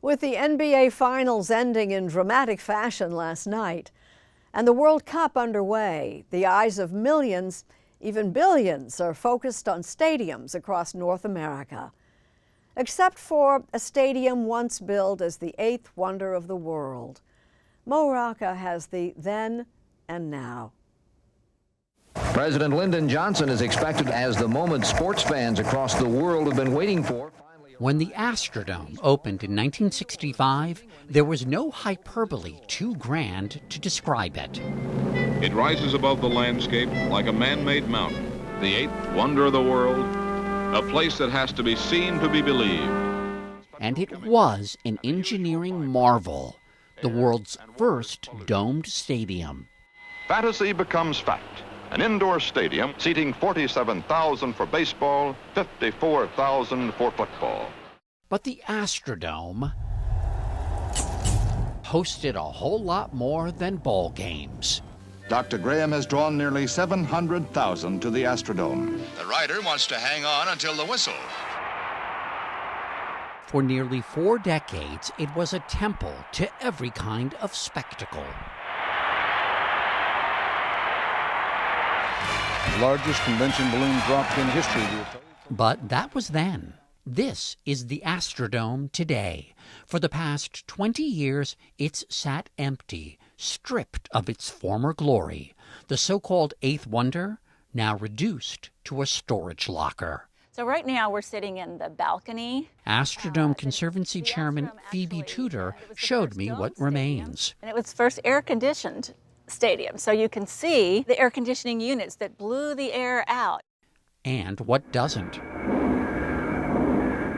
With the NBA Finals ending in dramatic fashion last night and the World Cup underway, the eyes of millions, even billions, are focused on stadiums across North America. Except for a stadium once billed as the eighth wonder of the world. Mo Rocca has the then and now. President Lyndon Johnson is expected as the moment sports fans across the world have been waiting for. When the Astrodome opened in 1965, there was no hyperbole too grand to describe it. It rises above the landscape like a man-made mountain, the eighth wonder of the world, a place that has to be seen to be believed. And it was an engineering marvel, the world's first domed stadium. Fantasy becomes fact. An indoor stadium seating 47,000 for baseball, 54,000 for football. But the Astrodome hosted a whole lot more than ball games. Dr. Graham has drawn nearly 700,000 to the Astrodome. The rider wants to hang on until the whistle. For nearly 4 decades, it was a temple to every kind of spectacle. Largest convention balloon drop in history. But that was then. This is the Astrodome today. For the past 20 years, it's sat empty, stripped of its former glory. The so-called eighth wonder, now reduced to a storage locker. So right now we're sitting in the balcony. Astrodome Conservancy Chairman Phoebe Tudor showed me what remains. And it was first air-conditioned stadium, so you can see the air conditioning units that blew the air out. And what doesn't.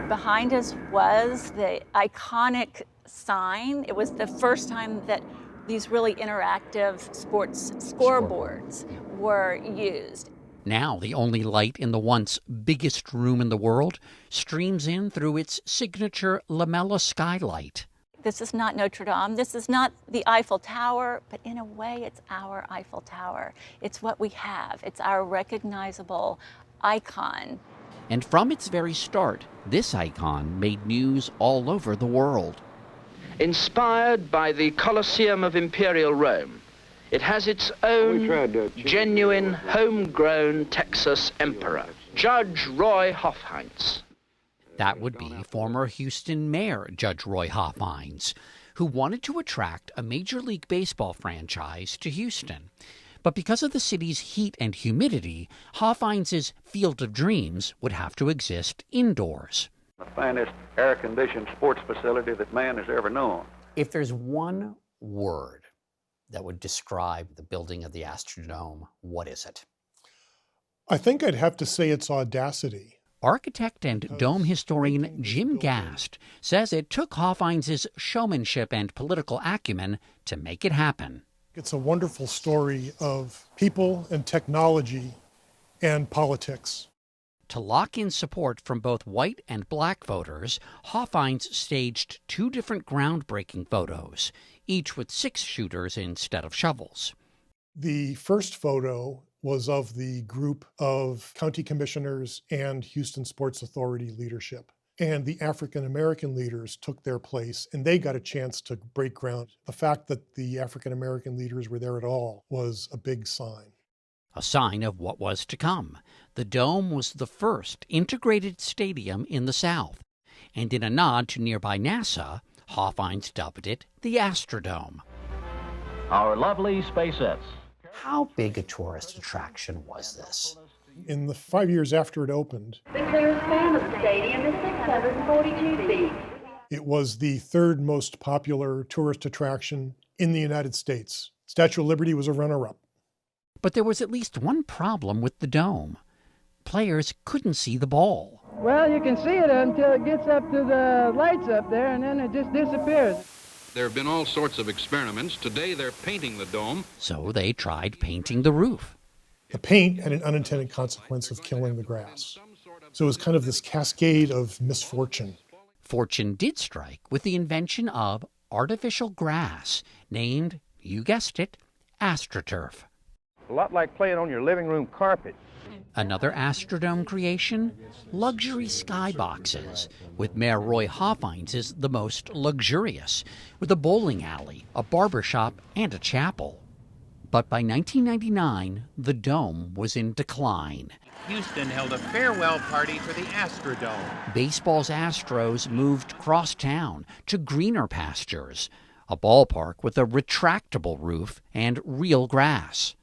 Behind us was the iconic sign. It was the first time that these really interactive sports scoreboards were used. Now the only light in the once biggest room in the world streams in through its signature lamella skylight. This is not Notre Dame. This is not the Eiffel Tower, but in a way it's our Eiffel Tower. It's what we have. It's our recognizable icon. And from its very start, this icon made news all over the world. Inspired by the Colosseum of Imperial Rome, it has its own genuine, homegrown Texas emperor, Judge Roy Hofheinz. That would be former Houston Mayor Judge Roy Hofheinz, who wanted to attract a Major League Baseball franchise to Houston. But because of the city's heat and humidity, Hofheinz's Field of Dreams would have to exist indoors. The finest air-conditioned sports facility that man has ever known. If there's one word that would describe the building of the Astrodome, what is it? I think I'd have to say it's audacity. Architect and dome historian Jim Gast says it took Hofheinz's showmanship and political acumen to make it happen. It's a wonderful story of people and technology and politics. To lock in support from both white and black voters, Hofheinz staged 2 different groundbreaking photos, each with 6 shooters instead of shovels. The first photo was of the group of county commissioners and Houston Sports Authority leadership. And the African-American leaders took their place, and they got a chance to break ground. The fact that the African-American leaders were there at all was a big sign. A sign of what was to come. The Dome was the first integrated stadium in the South. And in a nod to nearby NASA, Hofheinz dubbed it the Astrodome. Our lovely SpaceX. How big a tourist attraction was this? In the 5 years after it opened, the clearest span of the stadium is 642 feet. It was the 3rd most popular tourist attraction in the United States. Statue of Liberty was a runner-up. But there was at least one problem with the dome. Players couldn't see the ball. Well, you can see it until it gets up to the lights up there, and then it just disappears. There have been all sorts of experiments. Today they're painting the dome. So they tried painting the roof. The paint had an unintended consequence of killing the grass. So it was kind of this cascade of misfortune. Fortune did strike with the invention of artificial grass, named, you guessed it, AstroTurf. A lot like playing on your living room carpet. Another Astrodome creation? Luxury skyboxes, with Mayor Roy Hoffheinz's the most luxurious, with a bowling alley, a barbershop, and a chapel. But by 1999, the dome was in decline. Houston held a farewell party for the Astrodome. Baseball's Astros moved cross town to greener pastures, a ballpark with a retractable roof and real grass.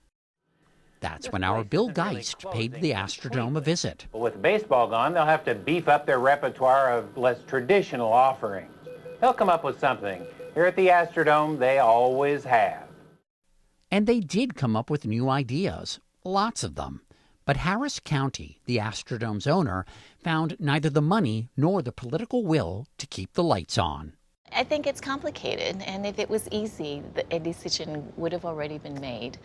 That's when our Bill Geist paid the Astrodome a visit. But with baseball gone, they'll have to beef up their repertoire of less traditional offerings. They'll come up with something. Here at the Astrodome, they always have. And they did come up with new ideas, lots of them. But Harris County, the Astrodome's owner, found neither the money nor the political will to keep the lights on. I think it's complicated, and if it was easy, a decision would have already been made.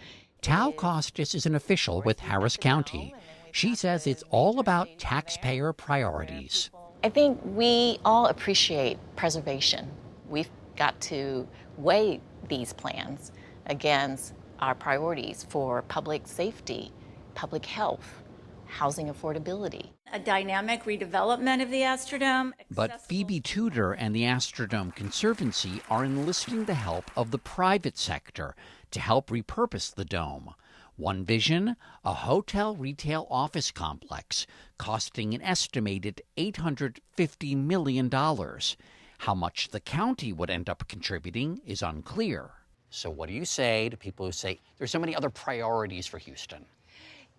Tao Costas is an official with Harris County. She says it's all about taxpayer priorities. I think we all appreciate preservation. We've got to weigh these plans against our priorities for public safety, public health, housing affordability. A dynamic redevelopment of the Astrodome. But Phoebe Tudor and the Astrodome Conservancy are enlisting the help of the private sector to help repurpose the dome. One vision, a hotel retail office complex costing an estimated $850 million. How much the county would end up contributing is unclear. So what do you say to people who say there's so many other priorities for Houston?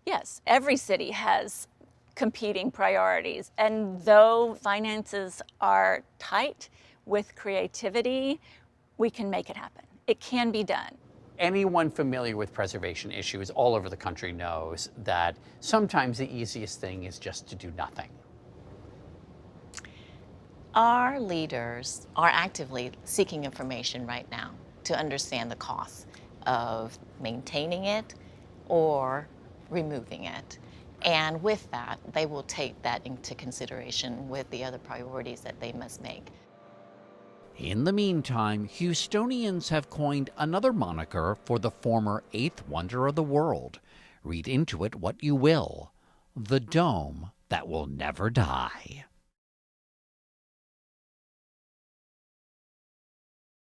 Yes, every city has competing priorities. And though finances are tight, with creativity, we can make it happen. It can be done. Anyone familiar with preservation issues all over the country knows that sometimes the easiest thing is just to do nothing. Our leaders are actively seeking information right now to understand the costs of maintaining it or removing it. And with that, they will take that into consideration with the other priorities that they must make. In the meantime, Houstonians have coined another moniker for the former eighth wonder of the world. Read into it what you will. The dome that will never die.